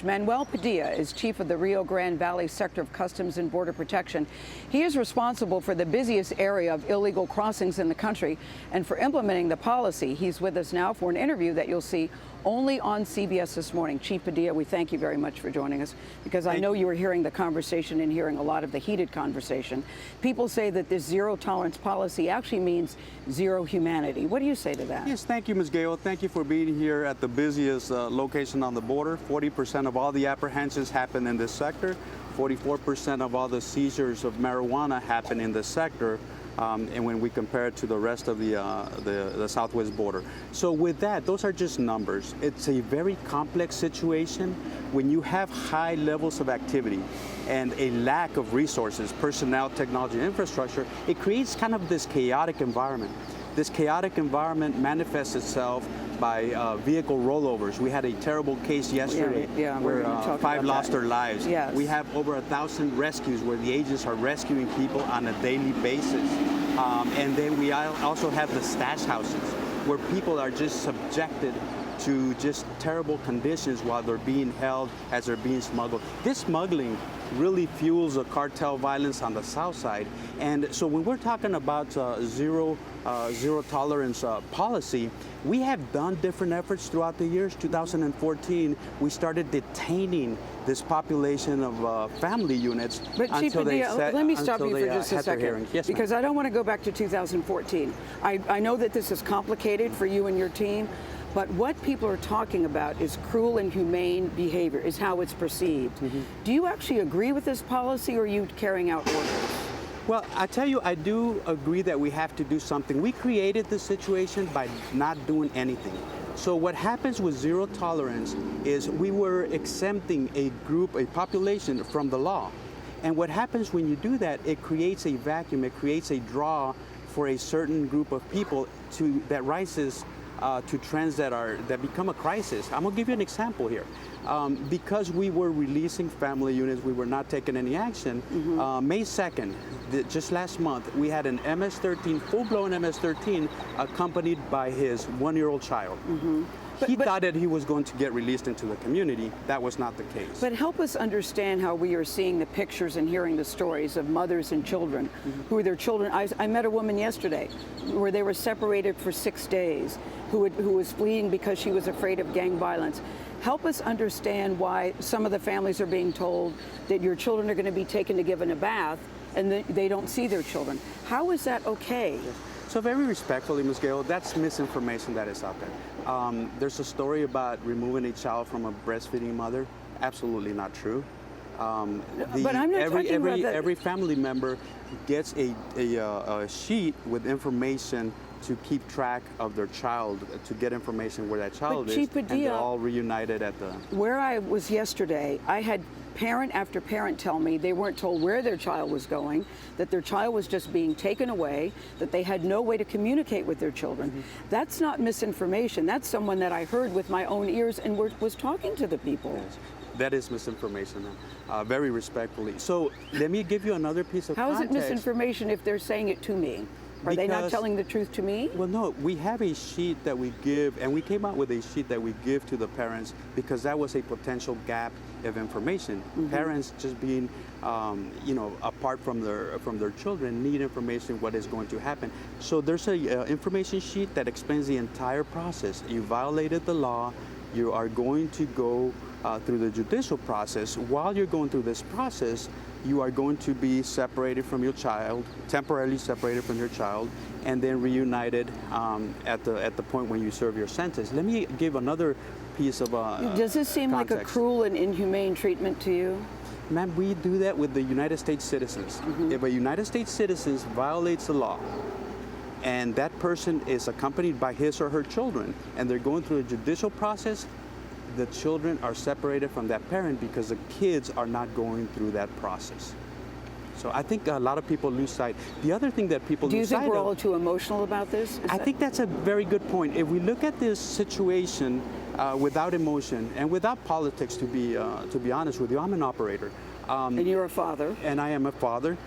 Manuel Padilla is chief of the Rio Grande Valley Sector of Customs and Border Protection. He is responsible for the busiest area of illegal crossings in the country and for implementing the policy. He's with us now for an interview that you'll see only on CBS This Morning. Chief Padilla, we thank you very much for joining us because I know you were hearing the conversation and hearing a lot of the heated conversation. People say that this zero tolerance policy actually means zero humanity. What do you say to that? Yes, thank you, Ms. Gayle. Thank you for being here at the busiest location on the border. 40% of all the apprehensions happen in this sector. 44% of all the seizures of marijuana happen in this sector. And when we compare it to the rest of the southwest border. So with that, those are just numbers. It's a very complex situation when you have high levels of activity and a lack of resources, personnel, technology, and infrastructure. It creates kind of this chaotic environment. This chaotic environment manifests itself by vehicle rollovers. We had a terrible case yesterday where 5 lost their lives. Yes. We have over 1,000 rescues where the agents are rescuing people on a daily basis. And then we also have the stash houses where people are just subjected to just terrible conditions while they're being held as they're being smuggled. This smuggling really fuels the cartel violence on the south side. And so when we're talking about zero tolerance policy, we have done different efforts throughout the years. 2014, we started detaining this population of family units. But Chief Padilla, let me stop you for just a second, yes, because I don't want to go back to 2014. I know that this is complicated for you and your team, but what people are talking about is cruel and inhumane behavior, is how it's perceived. Do you actually agree with this policy, or are you carrying out orders? Well, I tell you, I do agree that we have to do something. We created this situation by not doing anything. So what happens with zero tolerance is we were exempting a group, a population from the law. And what happens when you do that, it creates a vacuum, it creates a draw for a certain group of people that rises to trends that become a crisis. I'm gonna give you an example here. Because we were releasing family units, we were not taking any action. May 2nd, just last month, we had an MS-13, full-blown MS-13, accompanied by his 1-year-old child. He thought that he was going to get released into the community. That was not the case. But help us understand how we are seeing the pictures and hearing the stories of mothers and children who their children. I met a woman yesterday where they were separated for 6 days, who was fleeing because she was afraid of gang violence. Help us understand why some of the families are being told that your children are going to be taken to given a bath and they don't see their children. How is that okay? So very respectfully, Ms. Gayle, that's misinformation that is out there. There's a story about removing a child from a breastfeeding mother. Absolutely not true. But I'm not talking about that. Every family member gets a sheet with information to keep track of their child, to get information where that child is, Chief Padilla, and they're all reunited at the... Where I was yesterday, I had parent after parent tell me they weren't told where their child was going, that their child was just being taken away, that they had no way to communicate with their children. That's not misinformation. That's someone that I heard with my own ears and was talking to the people. Yes. That is misinformation, very respectfully. So let me give you another piece of context. How is it misinformation if they're saying it to me? Are they not telling the truth to me? Well, no, we have a sheet that we give, and we came out with a sheet that we give to the parents because that was a potential gap of information. Parents just being, apart from their children need information what is going to happen. So there's a information sheet that explains the entire process. You violated the law. You are going to go through the judicial process. While you're going through this process, you are going to be separated from your child, temporarily separated from your child, and then reunited at the point when you serve your sentence. Let me give another piece of Does this seem context. like a cruel and inhumane treatment to you? Ma'am, we do that with the United States citizens. If a United States citizen violates the law, and that person is accompanied by his or her children, and they're going through a judicial process, the children are separated from that parent because the kids are not going through that process. So I think a lot of people lose sight. The other thing that people lose sight of... Do you think we're all too emotional about this? I think that's a very good point. If we look at this situation without emotion and without politics, to be honest with you, I'm an operator. And you're a father. And I am a father.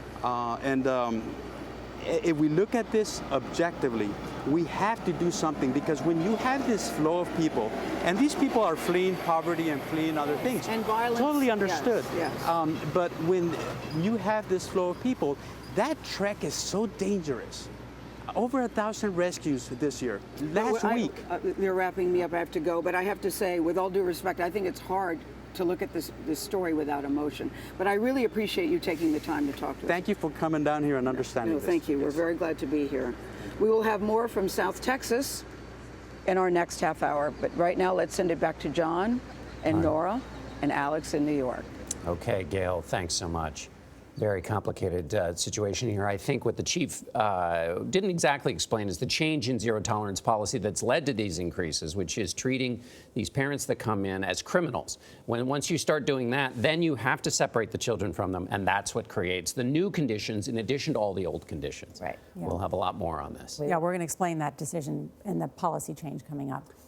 If we look at this objectively, we have to do something, because when you have this flow of people, and these people are fleeing poverty and fleeing other things, and violence, totally understood. Yes, yes. But when you have this flow of people, that trek is so dangerous. Over 1,000 rescues this year. Last week. They're wrapping me up. I have to go, but I have to say, with all due respect, I think it's hard to look at this story without emotion. But I really appreciate you taking the time to talk to us. Thank you for coming down here and understanding this. Thank you. Yes. We're very glad to be here. We will have more from South Texas in our next half hour. But right now, let's send it back to John and Norah and Alex in New York. Okay, Gayle, thanks so much. Very complicated situation here. I think what the chief didn't exactly explain is the change in zero tolerance policy that's led to these increases, which is treating these parents that come in as criminals. Once you start doing that, then you have to separate the children from them, and that's what creates the new conditions in addition to all the old conditions. Right. Yeah. We'll have a lot more on this. Yeah, we're going to explain that decision and the policy change coming up.